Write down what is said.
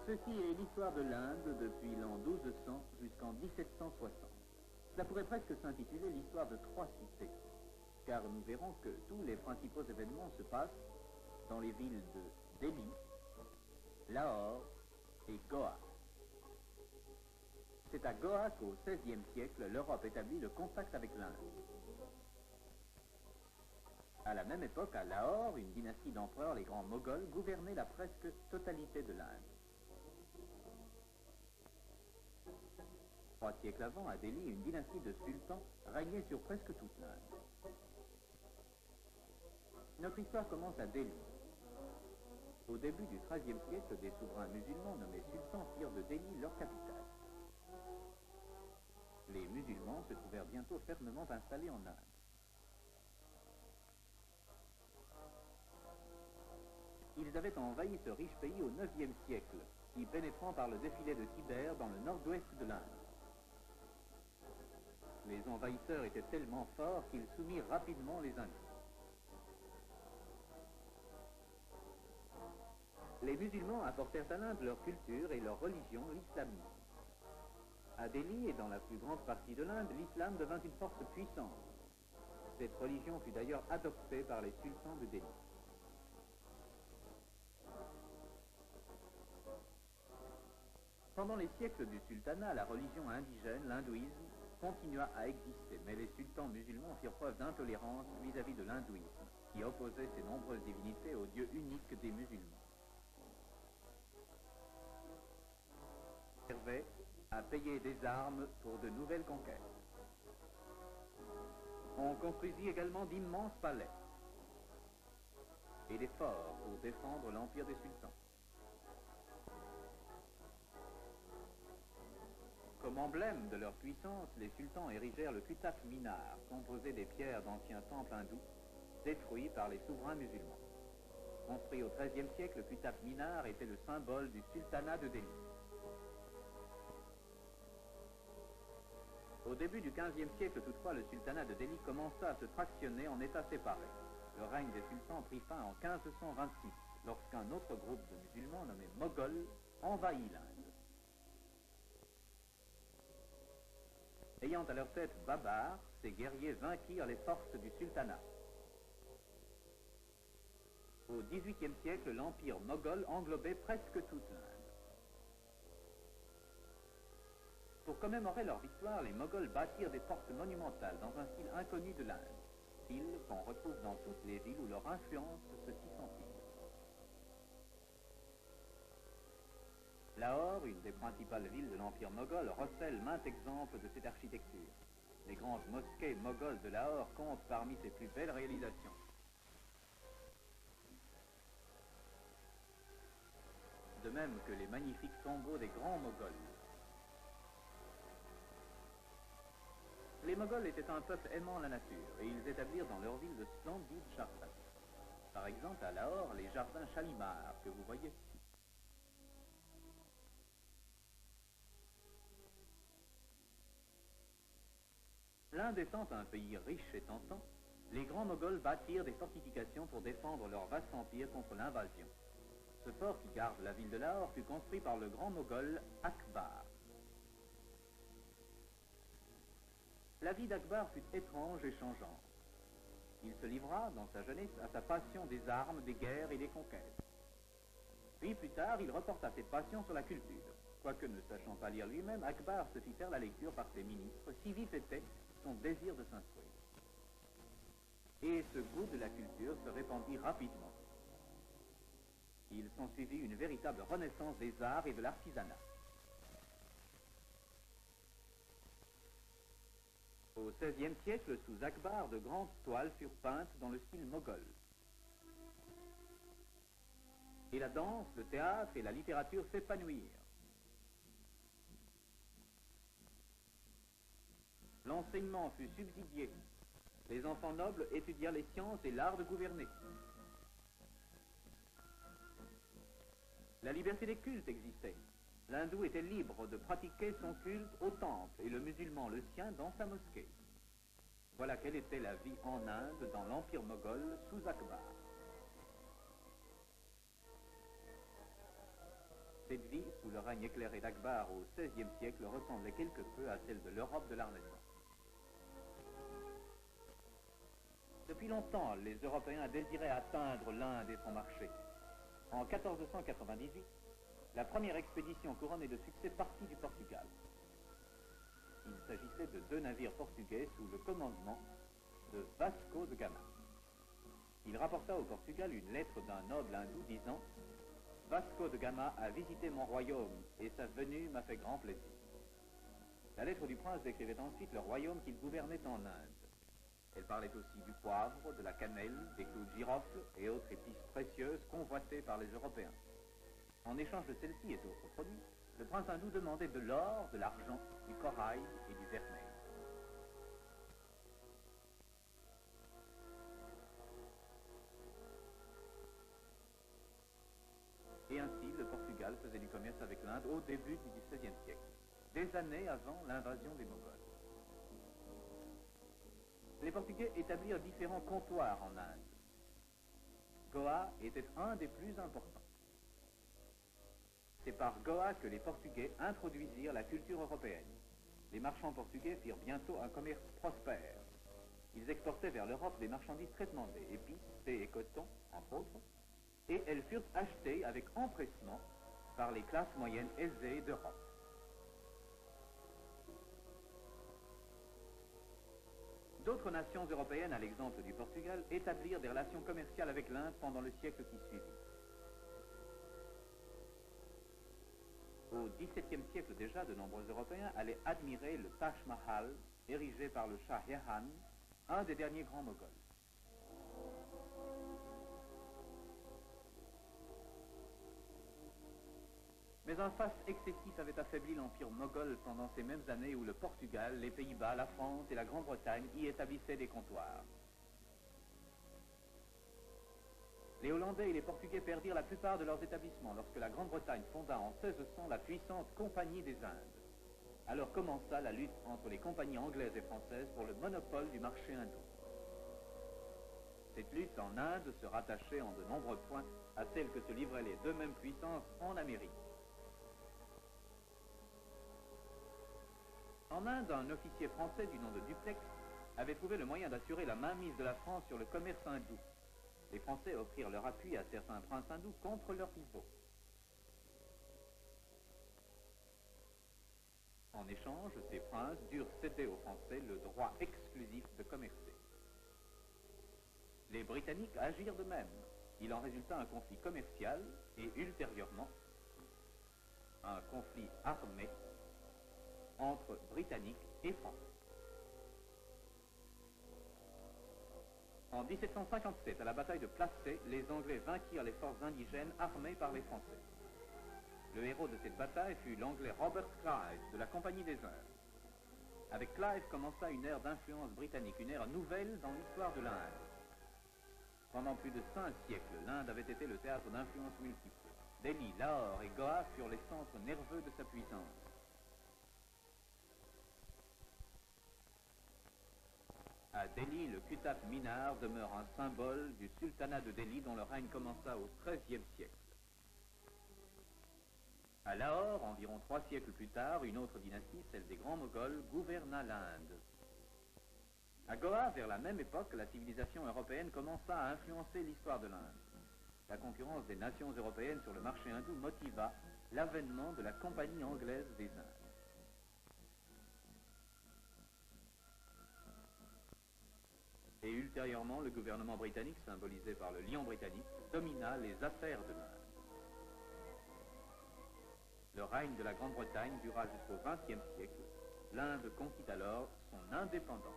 Ceci est l'histoire de l'Inde depuis l'an 1200 jusqu'en 1760. Cela pourrait presque s'intituler l'histoire de trois cités, car nous verrons que tous les principaux événements se passent dans les villes de Delhi, Lahore et Goa. C'est à Goa qu'au XVIe siècle, l'Europe établit le contact avec l'Inde. À la même époque, à Lahore, une dynastie d'empereurs, les grands Moghols, gouvernait la presque totalité de l'Inde. 3 siècles avant, à Delhi, une dynastie de sultans régnait sur presque toute l'Inde. Notre histoire commence à Delhi. Au début du XIIIe siècle, des souverains musulmans nommés sultans firent de Delhi leur capitale. Les musulmans se trouvèrent bientôt fermement installés en Inde. Ils avaient envahi ce riche pays au IXe siècle, y pénétrant par le défilé de Tibère dans le nord-ouest de l'Inde. Les envahisseurs étaient tellement forts qu'ils soumirent rapidement les Indiens. Les musulmans apportèrent à l'Inde leur culture et leur religion, l'islamisme. À Delhi et dans la plus grande partie de l'Inde, l'islam devint une force puissante. Cette religion fut d'ailleurs adoptée par les sultans de Delhi. Pendant les siècles du sultanat, la religion indigène, l'hindouisme, continua à exister, mais les sultans musulmans firent preuve d'intolérance vis-à-vis de l'hindouisme, qui opposait ces nombreuses divinités au Dieu unique des musulmans. Servait à payer des armes pour de nouvelles conquêtes. On construisit également d'immenses palais et des forts pour défendre l'empire des sultans. Comme emblème de leur puissance, les sultans érigèrent le Qutb Minar, composé des pierres d'anciens temples hindous, détruits par les souverains musulmans. Construit au XIIIe siècle, le Qutb Minar était le symbole du sultanat de Delhi. Au début du XVe siècle, toutefois, le sultanat de Delhi commença à se fractionner en États séparés. Le règne des sultans prit fin en 1526, lorsqu'un autre groupe de musulmans nommé Moghols envahit l'Inde. Ayant à leur tête Babar, ces guerriers vainquirent les forces du sultanat. Au XVIIIe siècle, l'empire moghol englobait presque toute l'Inde. Pour commémorer leur victoire, les Moghols bâtirent des portes monumentales dans un style inconnu de l'Inde, style qu'on retrouve dans toutes les villes où leur influence se fit sentir. Lahore, une des principales villes de l'Empire moghol, recèle maints exemples de cette architecture. Les grandes mosquées mogholes de Lahore comptent parmi ses plus belles réalisations. De même que les magnifiques tombeaux des grands Moghols. Les Moghols étaient un peuple aimant la nature et ils établirent dans leur ville de splendides jardins. Par exemple, à Lahore, les jardins Shalimar que vous voyez. L'Inde étant un pays riche et tentant, les grands Moghols bâtirent des fortifications pour défendre leur vaste empire contre l'invasion. Ce fort qui garde la ville de Lahore fut construit par le grand Moghol Akbar. La vie d'Akbar fut étrange et changeante. Il se livra, dans sa jeunesse, à sa passion des armes, des guerres et des conquêtes. Puis, plus tard, il reporta cette passion sur la culture. Quoique ne sachant pas lire lui-même, Akbar se fit faire la lecture par ses ministres, si vif était son désir de s'instruire. Et ce goût de la culture se répandit rapidement. Il s'ensuivit une véritable renaissance des arts et de l'artisanat. Au XVIe siècle, sous Akbar, de grandes toiles furent peintes dans le style moghol. Et la danse, le théâtre et la littérature s'épanouirent. L'enseignement fut subsidié. Les enfants nobles étudièrent les sciences et l'art de gouverner. La liberté des cultes existait. L'hindou était libre de pratiquer son culte au temple et le musulman le sien dans sa mosquée. Voilà quelle était la vie en Inde dans l'Empire moghol sous Akbar. Cette vie, sous le règne éclairé d'Akbar au XVIe siècle, ressemblait quelque peu à celle de l'Europe de la Renaissance. Depuis longtemps, les Européens désiraient atteindre l'Inde et son marché. En 1498, la première expédition couronnée de succès partit du Portugal. Il s'agissait de 2 navires portugais sous le commandement de Vasco de Gama. Il rapporta au Portugal une lettre d'un noble hindou disant « Vasco de Gama a visité mon royaume et sa venue m'a fait grand plaisir. » La lettre du prince décrivait ensuite le royaume qu'il gouvernait en Inde. Elle parlait aussi du poivre, de la cannelle, des clous de girofle et autres épices précieuses convoitées par les Européens. En échange de celles-ci et d'autres produits, le prince hindou demandait de l'or, de l'argent, du corail et du vermeil. Et ainsi, le Portugal faisait du commerce avec l'Inde au début du XVIe siècle, des années avant l'invasion des Mongols. Les Portugais établirent différents comptoirs en Inde. Goa était un des plus importants. C'est par Goa que les Portugais introduisirent la culture européenne. Les marchands portugais firent bientôt un commerce prospère. Ils exportaient vers l'Europe des marchandises très demandées, épices, thé et coton, entre autres, et elles furent achetées avec empressement par les classes moyennes aisées d'Europe. D'autres nations européennes, à l'exemple du Portugal, établirent des relations commerciales avec l'Inde pendant le siècle qui suivit. Au XVIIe siècle déjà, de nombreux Européens allaient admirer le Taj Mahal, érigé par le Shah Jahan, un des derniers grands Moghols. Mais un faste excessif avait affaibli l'empire moghol pendant ces mêmes années où le Portugal, les Pays-Bas, la France et la Grande-Bretagne y établissaient des comptoirs. Les Hollandais et les Portugais perdirent la plupart de leurs établissements lorsque la Grande-Bretagne fonda en 1600 la puissante Compagnie des Indes. Alors commença la lutte entre les compagnies anglaises et françaises pour le monopole du marché hindou. Cette lutte en Inde se rattachait en de nombreux points à celle que se livraient les 2 mêmes puissances en Amérique. En Inde, un officier français du nom de Dupleix avait trouvé le moyen d'assurer la mainmise de la France sur le commerce hindou. Les Français offrirent leur appui à certains princes hindous contre leurs rivaux. En échange, ces princes durent céder aux Français le droit exclusif de commercer. Les Britanniques agirent de même. Il en résulta un conflit commercial et ultérieurement un conflit armé entre Britanniques et Français. En 1757, à la bataille de Plassey, les Anglais vainquirent les forces indigènes armées par les Français. Le héros de cette bataille fut l'Anglais Robert Clive de la Compagnie des Indes. Avec Clive commença une ère d'influence britannique, une ère nouvelle dans l'histoire de l'Inde. Pendant plus de 5 siècles, l'Inde avait été le théâtre d'influences multiples. Delhi, Lahore et Goa furent les centres nerveux de sa puissance. À Delhi, le Qutb Minar demeure un symbole du sultanat de Delhi dont le règne commença au XIIIe siècle. À Lahore, environ 3 siècles plus tard, une autre dynastie, celle des Grands Moghols, gouverna l'Inde. À Goa, vers la même époque, la civilisation européenne commença à influencer l'histoire de l'Inde. La concurrence des nations européennes sur le marché hindou motiva l'avènement de la Compagnie anglaise des Indes. Et ultérieurement, le gouvernement britannique, symbolisé par le lion britannique, domina les affaires de l'Inde. Le règne de la Grande-Bretagne dura jusqu'au XXe siècle. L'Inde conquit alors son indépendance.